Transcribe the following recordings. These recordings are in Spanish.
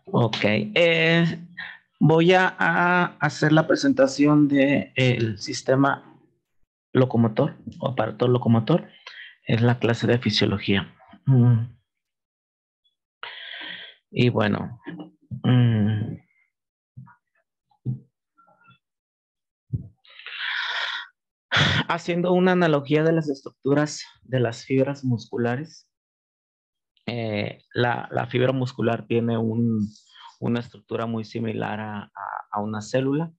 Ok, voy a hacer la presentación del sistema locomotor o aparato locomotor. Es la clase de fisiología. Y bueno, haciendo una analogía de las estructuras de las fibras musculares, la fibra muscular tiene una estructura muy similar a una célula,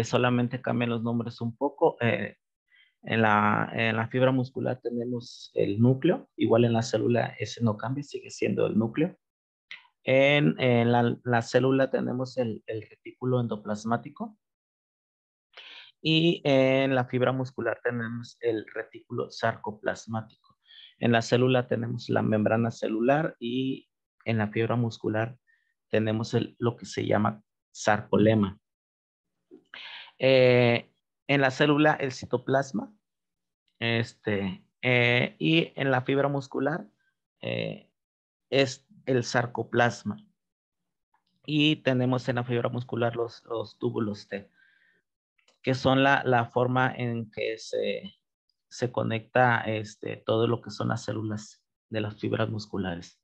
solamente cambian los nombres un poco. En la fibra muscular tenemos el núcleo, igual en la célula ese no cambia, sigue siendo el núcleo. En la célula tenemos el retículo endoplasmático y en la fibra muscular tenemos el retículo sarcoplasmático. En la célula tenemos la membrana celular y en la fibra muscular tenemos lo que se llama sarcolema. En la célula el citoplasma, y en la fibra muscular es el sarcoplasma. Y tenemos en la fibra muscular los túbulos T, que son la forma en que se conecta todo lo que son las células de las fibras musculares.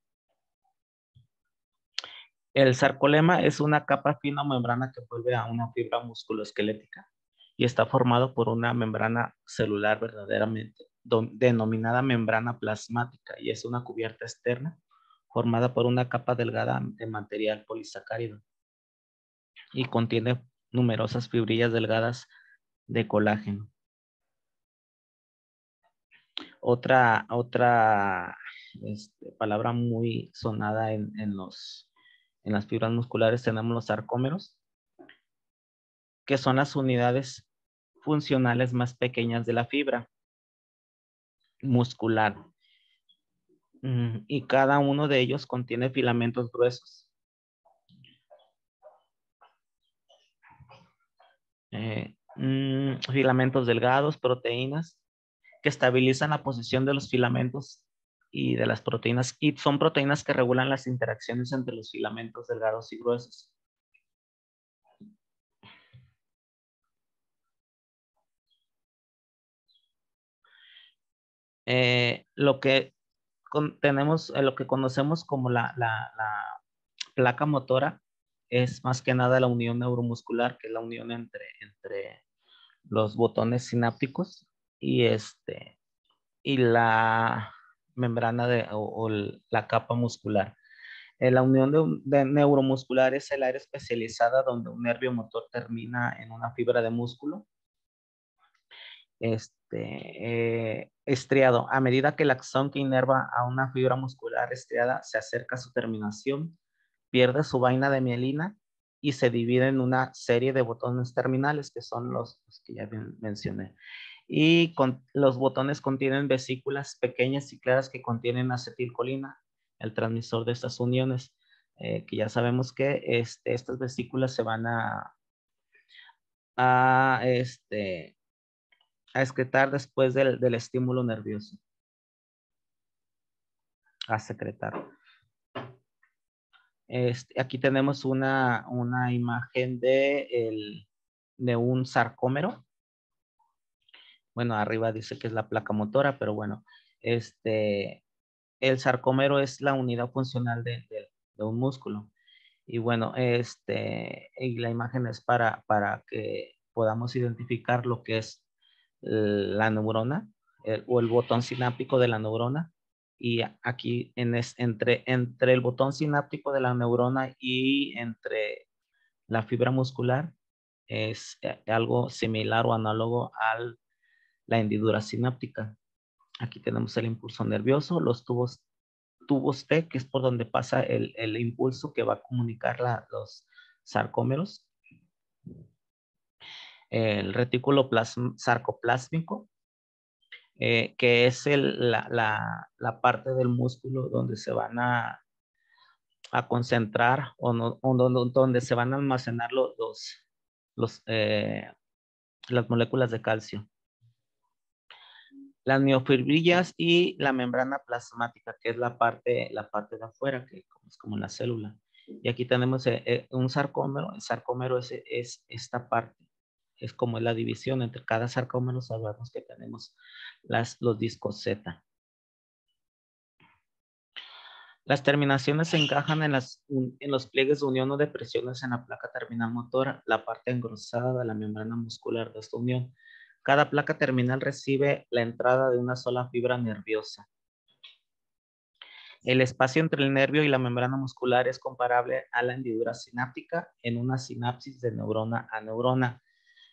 El sarcolema es una capa fina o membrana que envuelve a una fibra musculoesquelética y está formado por una membrana celular verdaderamente denominada membrana plasmática, y es una cubierta externa formada por una capa delgada de material polisacárido y contiene numerosas fibrillas delgadas de colágeno. Otra palabra muy sonada en las fibras musculares tenemos los sarcómeros, que son las unidades funcionales más pequeñas de la fibra muscular. Y cada uno de ellos contiene filamentos gruesos. Filamentos delgados, proteínas, que estabilizan la posición de los filamentos y de las proteínas, y son proteínas que regulan las interacciones entre los filamentos delgados y gruesos. Lo que tenemos, lo que conocemos como la placa motora es más que nada la unión neuromuscular, que es la unión entre los botones sinápticos y y la membrana o la capa muscular. La unión de neuromuscular es el área especializada donde un nervio motor termina en una fibra de músculo estriado. A medida que el axón que inerva a una fibra muscular estriada se acerca a su terminación, pierde su vaina de mielina y se divide en una serie de botones terminales, que son los que ya mencioné. Y los botones contienen vesículas pequeñas y claras que contienen acetilcolina, el transmisor de estas uniones, que ya sabemos que estas vesículas se van a, a excretar después del estímulo nervioso, a secretar. Aquí tenemos una imagen de un sarcómero. Bueno, arriba dice que es la placa motora, pero bueno, el sarcómero es la unidad funcional de un músculo. Y bueno, y la imagen es para que podamos identificar lo que es la neurona o el botón sináptico de la neurona. Y aquí entre el botón sináptico de la neurona y entre la fibra muscular es algo similar o análogo a la hendidura sináptica. Aquí tenemos el impulso nervioso, los tubos T, que es por donde pasa el impulso que va a comunicar los sarcómeros. El retículo sarcoplásmico, que es la parte del músculo donde se van a concentrar o donde se van a almacenar las moléculas de calcio. las miofibrillas y la membrana plasmática, que es la parte de afuera, que es como la célula. Y aquí tenemos un sarcómero. El sarcómero es esta parte. Es como la división entre cada sarcómero. Sabemos que tenemos los discos Z. Las terminaciones se encajan en los pliegues de unión o de presiones en la placa terminal motora, la parte engrosada de la membrana muscular de esta unión. Cada placa terminal recibe la entrada de una sola fibra nerviosa. El espacio entre el nervio y la membrana muscular es comparable a la hendidura sináptica en una sinapsis de neurona a neurona.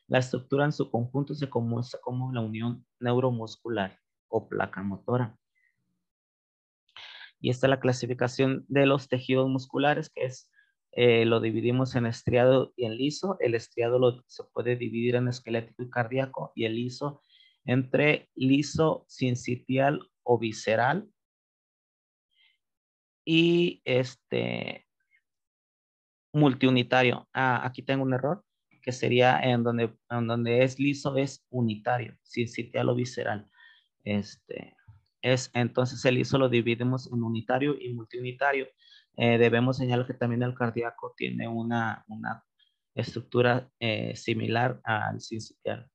La estructura en su conjunto se conoce como la unión neuromuscular o placa motora. Y esta es la clasificación de los tejidos musculares, que es, lo dividimos en estriado y en liso. El estriado se puede dividir en esquelético y cardíaco, y el liso entre liso, sincitial o visceral. Y multiunitario. Aquí tengo un error, que sería en donde es liso es unitario, sincitial o visceral. Entonces el liso lo dividimos en unitario y multiunitario. Debemos señalar que también el cardíaco tiene una estructura similar al sincitial.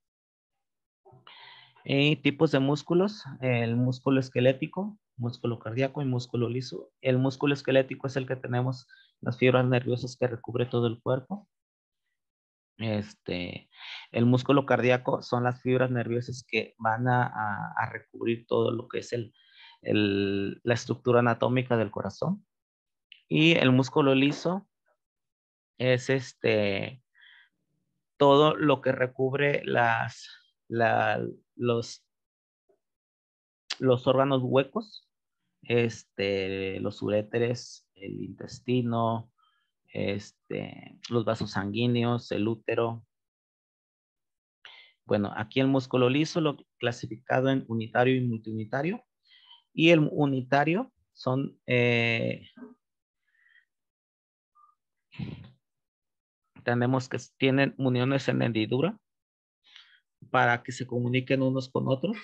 Tipos de músculos: el músculo esquelético, músculo cardíaco y músculo liso. El músculo esquelético es el que tenemos las fibras nerviosas que recubre todo el cuerpo. El músculo cardíaco son las fibras nerviosas que van a recubrir todo lo que es la estructura anatómica del corazón. Y el músculo liso es todo lo que recubre los órganos huecos, los uréteres, el intestino, los vasos sanguíneos, el útero. Bueno, aquí el músculo liso lo clasificado en unitario y multiunitario. Y el unitario tenemos que tienen uniones en hendidura para que se comuniquen unos con otros.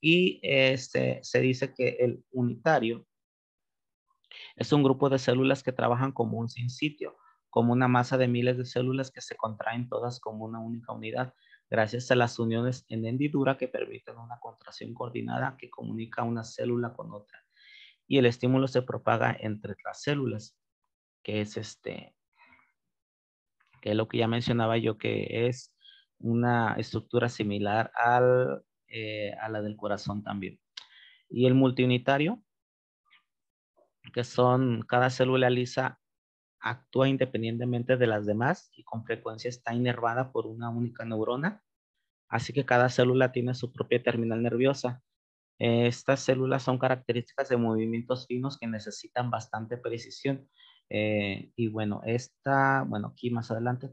Y se dice que el unitario es un grupo de células que trabajan como un sinsitio, como una masa de miles de células que se contraen todas como una única unidad, gracias a las uniones en hendidura que permiten una contracción coordinada que comunica una célula con otra. Y el estímulo se propaga entre las células, que es que es lo que ya mencionaba yo, que es una estructura similar a la del corazón también. Y el multiunitario, que son cada célula lisa actúa independientemente de las demás y con frecuencia está inervada por una única neurona, así que cada célula tiene su propia terminal nerviosa. Estas células son características de movimientos finos que necesitan bastante precisión. Y bueno, aquí más adelante,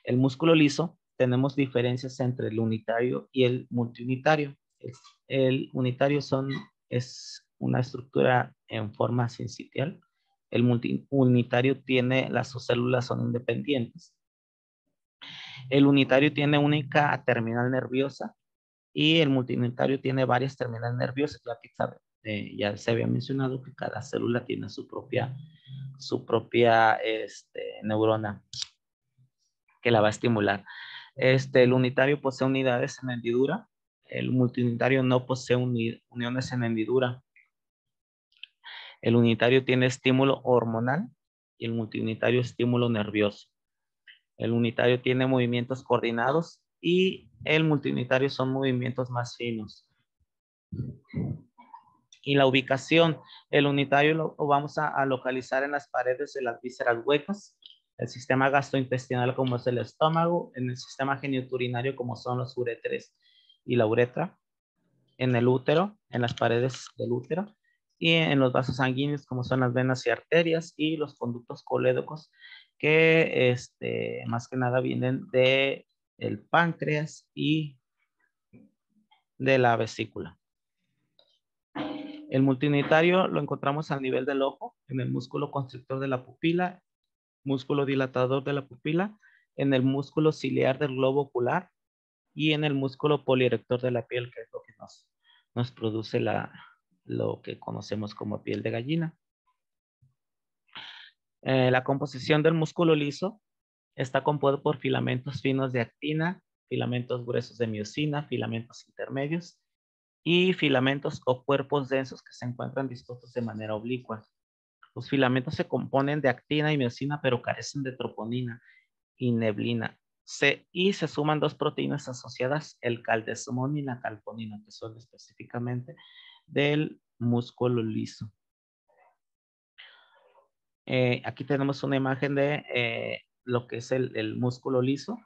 el músculo liso, tenemos diferencias entre el unitario y el multiunitario. El unitario es una estructura en forma sincitial. El multiunitario sus células son independientes. El unitario tiene única terminal nerviosa y el multiunitario tiene varias terminales nerviosas, ya se había mencionado que cada célula tiene su propia neurona que la va a estimular. El unitario posee unidades en hendidura, el multiunitario no posee uniones en hendidura. El unitario tiene estímulo hormonal y el multiunitario estímulo nervioso. El unitario tiene movimientos coordinados y el multiunitario son movimientos más finos. Y la ubicación, el unitario lo vamos a localizar en las paredes de las vísceras huecas, el sistema gastrointestinal como es el estómago, en el sistema genitourinario como son los uréteres y la uretra, en el útero, en las paredes del útero, y en los vasos sanguíneos como son las venas y arterias, y los conductos colédocos que más que nada vienen de el páncreas y de la vesícula. El multiunitario lo encontramos al nivel del ojo, en el músculo constrictor de la pupila, músculo dilatador de la pupila, en el músculo ciliar del globo ocular, y en el músculo polierector de la piel, que es lo que nos produce lo que conocemos como piel de gallina. La composición del músculo liso está compuesto por filamentos finos de actina, filamentos gruesos de miosina, filamentos intermedios y filamentos o cuerpos densos que se encuentran dispuestos de manera oblicua. Los filamentos se componen de actina y miosina, pero carecen de troponina y neblina. Y se suman dos proteínas asociadas, el caldesmón y la calponina, que son específicamente del músculo liso. Aquí tenemos una imagen de lo que es el músculo liso.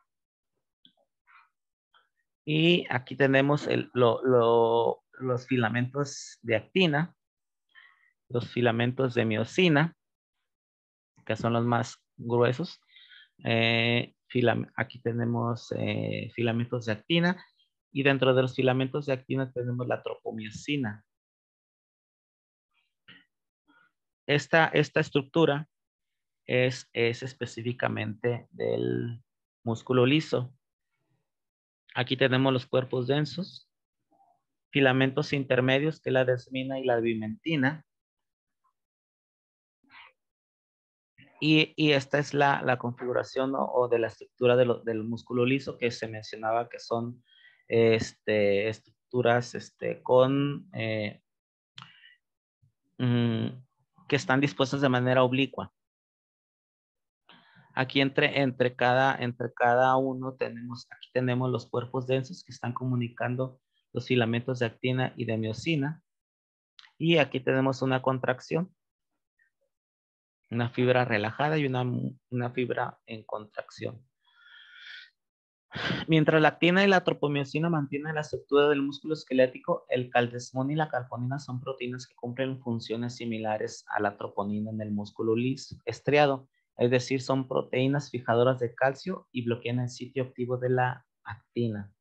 Y aquí tenemos los filamentos de actina, los filamentos de miosina, que son los más gruesos. Aquí tenemos filamentos de actina y dentro de los filamentos de actina tenemos la tropomiosina. Esta estructura es específicamente del músculo liso. Aquí tenemos los cuerpos densos, filamentos intermedios, que es la desmina y la bimentina. Y esta es la configuración, ¿no? O de la estructura del músculo liso, que se mencionaba que son estructuras que están dispuestas de manera oblicua. Aquí entre cada uno aquí tenemos los cuerpos densos que están comunicando los filamentos de actina y de miosina. Y aquí tenemos una contracción, una fibra relajada y una fibra en contracción. Mientras la actina y la tropomiosina mantienen la estructura del músculo esquelético, el caldesmón y la calponina son proteínas que cumplen funciones similares a la troponina en el músculo liso estriado. Es decir, son proteínas fijadoras de calcio y bloquean el sitio activo de la actina.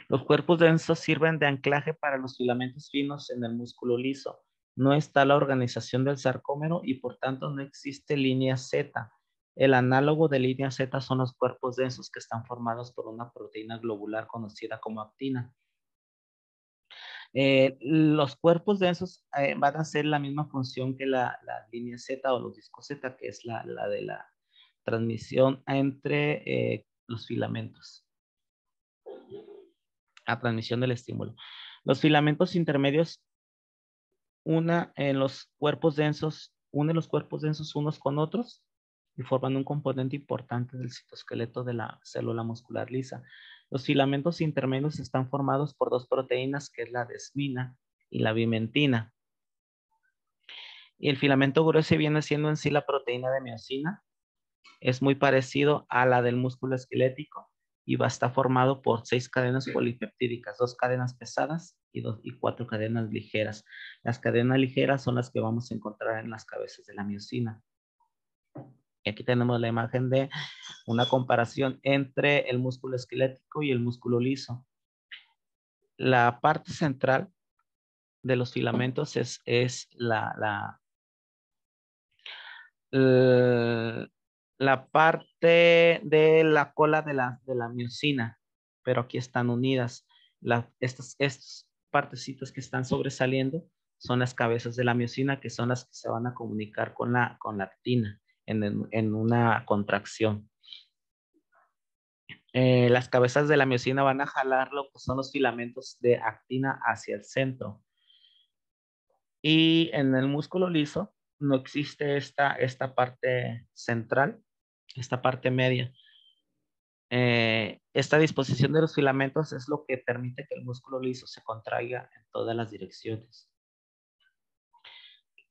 Los cuerpos densos sirven de anclaje para los filamentos finos en el músculo liso. No está la organización del sarcómero y por tanto no existe línea Z. El análogo de línea Z son los cuerpos densos que están formados por una proteína globular conocida como actina. Los cuerpos densos van a hacer la misma función que la línea Z o los discos Z, que es la de la transmisión entre los filamentos. A transmisión del estímulo. Los filamentos intermedios unen los cuerpos densos unos con otros y forman un componente importante del citoesqueleto de la célula muscular lisa. Los filamentos intermedios están formados por dos proteínas, que es la desmina y la bimentina. Y el filamento grueso viene siendo en sí la proteína de miosina. Es muy parecido a la del músculo esquelético y va a estar formado por 6 cadenas polipeptídicas, 2 cadenas pesadas y 4 cadenas ligeras. Las cadenas ligeras son las que vamos a encontrar en las cabezas de la miosina. Y aquí tenemos la imagen de una comparación entre el músculo esquelético y el músculo liso. La parte central de los filamentos es la parte de la cola de la miosina, pero aquí están unidas. Estas partecitas que están sobresaliendo son las cabezas de la miosina, que son las que se van a comunicar con la actina en una contracción. Las cabezas de la miosina van a jalar lo que son los filamentos de actina hacia el centro. Y en el músculo liso no existe esta parte central, esta parte media. Esta disposición de los filamentos es lo que permite que el músculo liso se contraiga en todas las direcciones.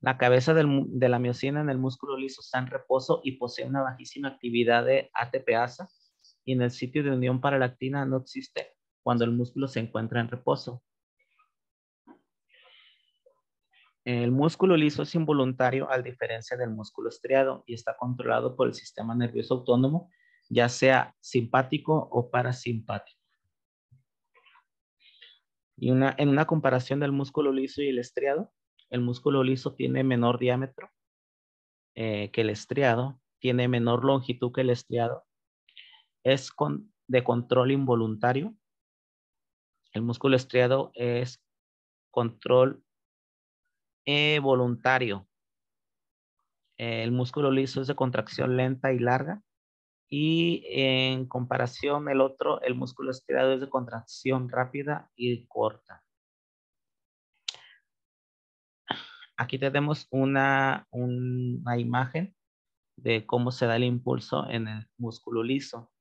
La cabeza de la miosina en el músculo liso está en reposo y posee una bajísima actividad de ATPasa, y en el sitio de unión para la actina no existe cuando el músculo se encuentra en reposo. El músculo liso es involuntario a diferencia del músculo estriado y está controlado por el sistema nervioso autónomo, ya sea simpático o parasimpático. Y en una comparación del músculo liso y el estriado, el músculo liso tiene menor diámetro que el estriado, tiene menor longitud que el estriado es de control involuntario. El músculo estriado es control voluntario. El músculo liso es de contracción lenta y larga. Y en comparación, el músculo estriado es de contracción rápida y corta. Aquí tenemos una imagen de cómo se da el impulso en el músculo liso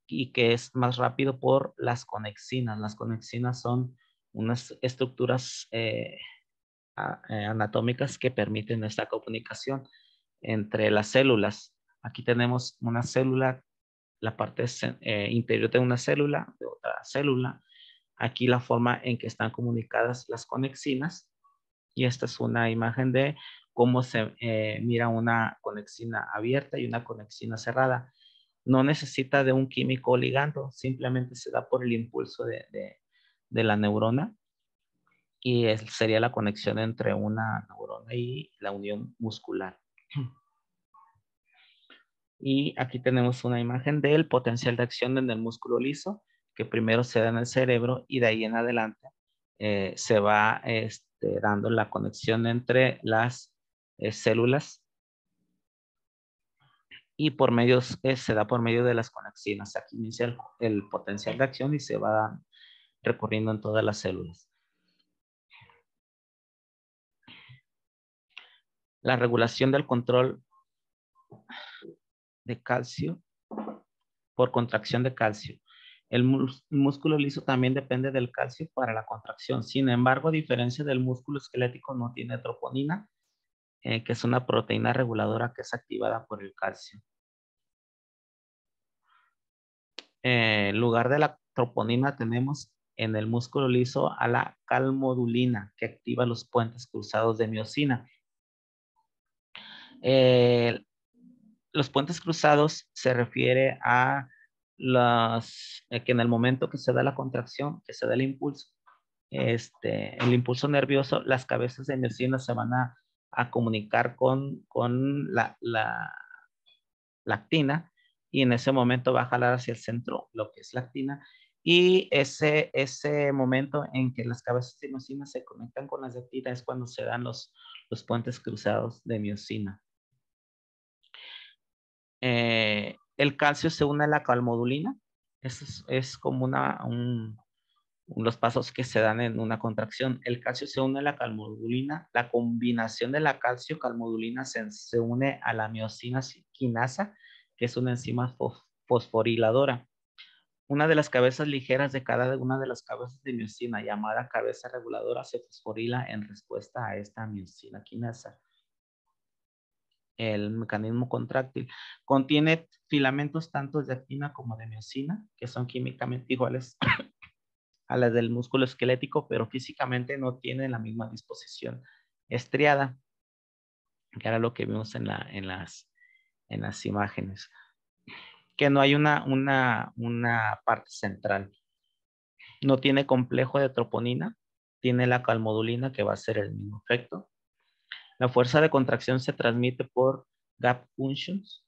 y que es más rápido por las conexinas. Las conexinas son unas estructuras anatómicas que permiten esta comunicación entre las células. Aquí tenemos una célula, la parte interior de una célula, de otra célula. Aquí la forma en que están comunicadas las conexinas. Y esta es una imagen de cómo se mira una conexina abierta y una conexina cerrada. No necesita de un químico ligando, simplemente se da por el impulso de la neurona y sería la conexión entre una neurona y la unión muscular. Y aquí tenemos una imagen del potencial de acción en el músculo liso, que primero se da en el cerebro y de ahí en adelante se va dando la conexión entre las células y se da por medio de las conexinas. Aquí inicia el potencial de acción y se va recorriendo en todas las células. La regulación del control de calcio por contracción de calcio. El músculo liso también depende del calcio para la contracción. Sin embargo, a diferencia del músculo esquelético, no tiene troponina, que es una proteína reguladora que es activada por el calcio. En lugar de la troponina tenemos en el músculo liso a la calmodulina, que activa los puentes cruzados de miosina. Los puentes cruzados se refiere a que en el momento que se da la contracción, que se da el impulso nervioso, las cabezas de miosina se van a comunicar con la actina y en ese momento va a jalar hacia el centro lo que es la actina y ese momento en que las cabezas de miosina se conectan con las de actina es cuando se dan los puentes cruzados de miosina. El calcio se une a la calmodulina. Eso es como los pasos que se dan en una contracción. El calcio se une a la calmodulina. La combinación de la calcio-calmodulina se une a la miosina quinasa, que es una enzima fosforiladora. Una de las cabezas ligeras de cada una de las cabezas de miosina, llamada cabeza reguladora, se fosforila en respuesta a esta miosina quinasa. El mecanismo contráctil contiene filamentos tanto de actina como de miosina, que son químicamente iguales a las del músculo esquelético, pero físicamente no tienen la misma disposición estriada, que era lo que vimos en las imágenes. Que no hay una parte central. No tiene complejo de troponina, tiene la calmodulina que va a hacer el mismo efecto. La fuerza de contracción se transmite por gap junctions,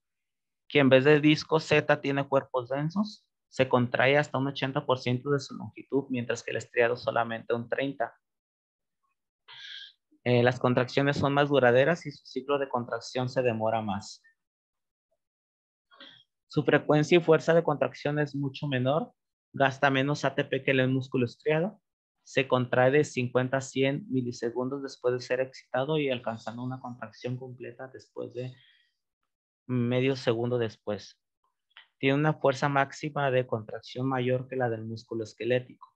que en vez de disco Z tiene cuerpos densos, se contrae hasta un 80% de su longitud, mientras que el estriado solamente un 30%. Las contracciones son más duraderas y su ciclo de contracción se demora más. Su frecuencia y fuerza de contracción es mucho menor, gasta menos ATP que el músculo estriado, se contrae de 50 a 100 milisegundos después de ser excitado y alcanzando una contracción completa después de medio segundo después. Tiene una fuerza máxima de contracción mayor que la del músculo esquelético.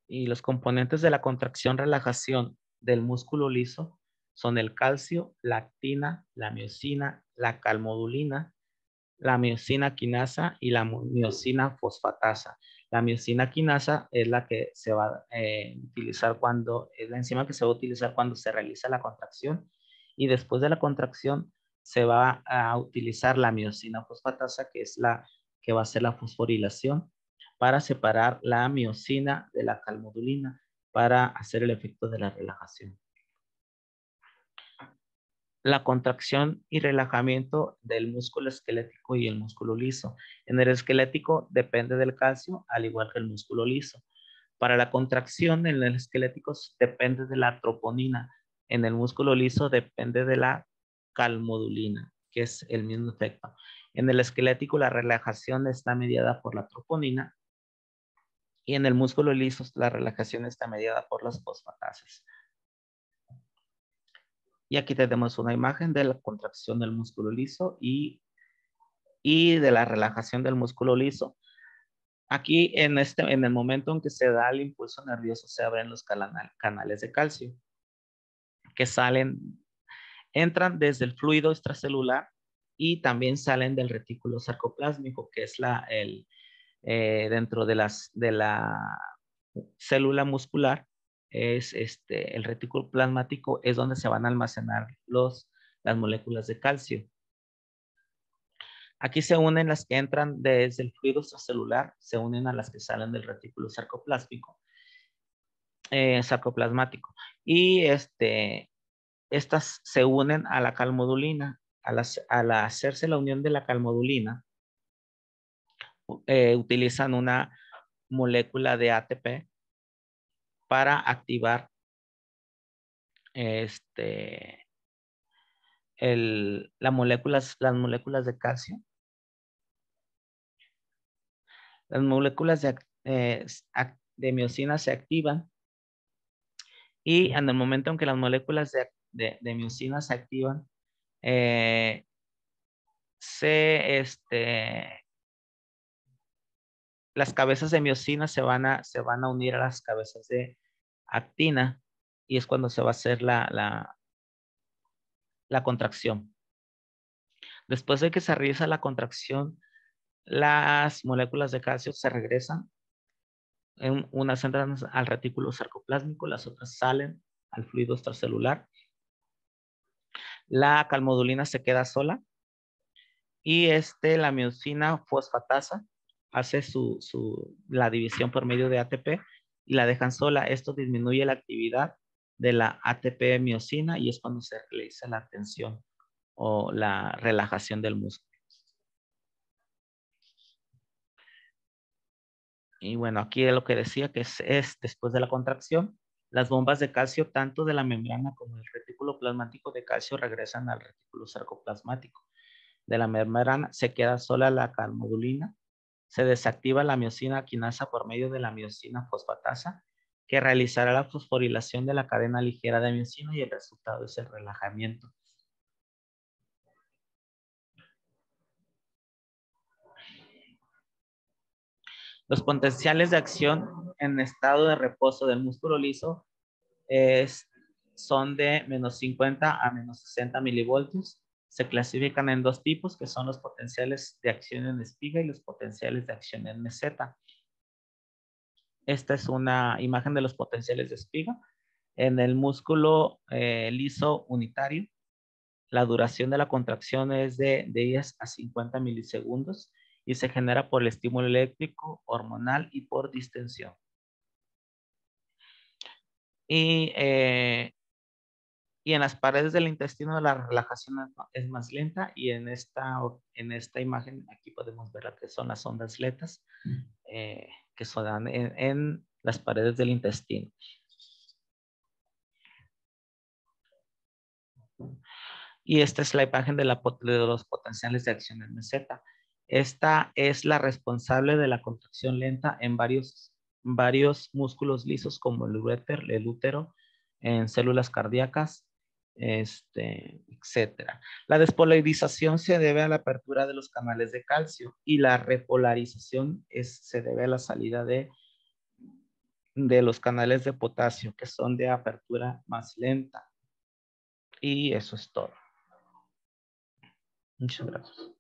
Y los componentes de la contracción-relajación del músculo liso son el calcio, la actina, la miosina, la calmodulina, la miosina quinasa y la miosina fosfatasa. La miosina quinasa es la que se va a utilizar es la enzima que se va a utilizar cuando se realiza la contracción y después de la contracción se va a utilizar la miosina fosfatasa, que es la que va a hacer la fosforilación para separar la miosina de la calmodulina para hacer el efecto de la relajación. la contracción y relajamiento del músculo esquelético y el músculo liso. En el esquelético depende del calcio, al igual que el músculo liso. Para la contracción en el esquelético depende de la troponina. En el músculo liso depende de la calmodulina, que es el mismo efecto. En el esquelético la relajación está mediada por la troponina y en el músculo liso la relajación está mediada por las fosfatasas. Y aquí tenemos una imagen de la contracción del músculo liso y de la relajación del músculo liso. Aquí en el momento en que se da el impulso nervioso se abren los canales de calcio que entran desde el fluido extracelular y también salen del retículo sarcoplásmico, que es dentro de la célula muscular, es el retículo plasmático, es donde se van a almacenar las moléculas de calcio. Aquí se unen las que entran desde el fluido extracelular, se unen a las que salen del retículo sarcoplasmático. Y estas se unen a la calmodulina. Al hacerse la unión de la calmodulina, utilizan una molécula de ATP para activar las moléculas de calcio. Las moléculas de miosina se activan y en el momento en que las moléculas de miosina se activan, las cabezas de miosina se van a unir a las cabezas de actina y es cuando se va a hacer la contracción. Después de que se realiza la contracción, las moléculas de calcio se regresan. Unas entran al retículo sarcoplásmico, las otras salen al fluido extracelular. La calmodulina se queda sola y la miosina fosfatasa hace la división por medio de ATP y la dejan sola. Esto disminuye la actividad de la ATP miosina y es cuando se realiza la tensión o la relajación del músculo. Y bueno, aquí es lo que decía que es después de la contracción, las bombas de calcio tanto de la membrana como del retículo plasmático de calcio regresan al retículo sarcoplasmático. De la membrana se queda sola la calmodulina, se desactiva la miosina quinasa por medio de la miosina fosfatasa, que realizará la fosforilación de la cadena ligera de miosina y el resultado es el relajamiento. Los potenciales de acción en estado de reposo del músculo liso son de menos 50 a menos 60 milivoltios. Se clasifican en dos tipos, que son los potenciales de acción en espiga y los potenciales de acción en meseta. Esta es una imagen de los potenciales de espiga. En el músculo liso unitario, la duración de la contracción es de 10 a 50 milisegundos y se genera por el estímulo eléctrico, hormonal y por distensión. Y en las paredes del intestino la relajación es más lenta y en esta imagen aquí podemos ver lo que son las ondas letas que se dan en las paredes del intestino. Y esta es la imagen de los potenciales de acción en meseta. Esta es la responsable de la contracción lenta en varios músculos lisos como el útero, en células cardíacas, etcétera. La despolarización se debe a la apertura de los canales de calcio y la repolarización se debe a la salida de los canales de potasio, que son de apertura más lenta. Y eso es todo. Muchas gracias.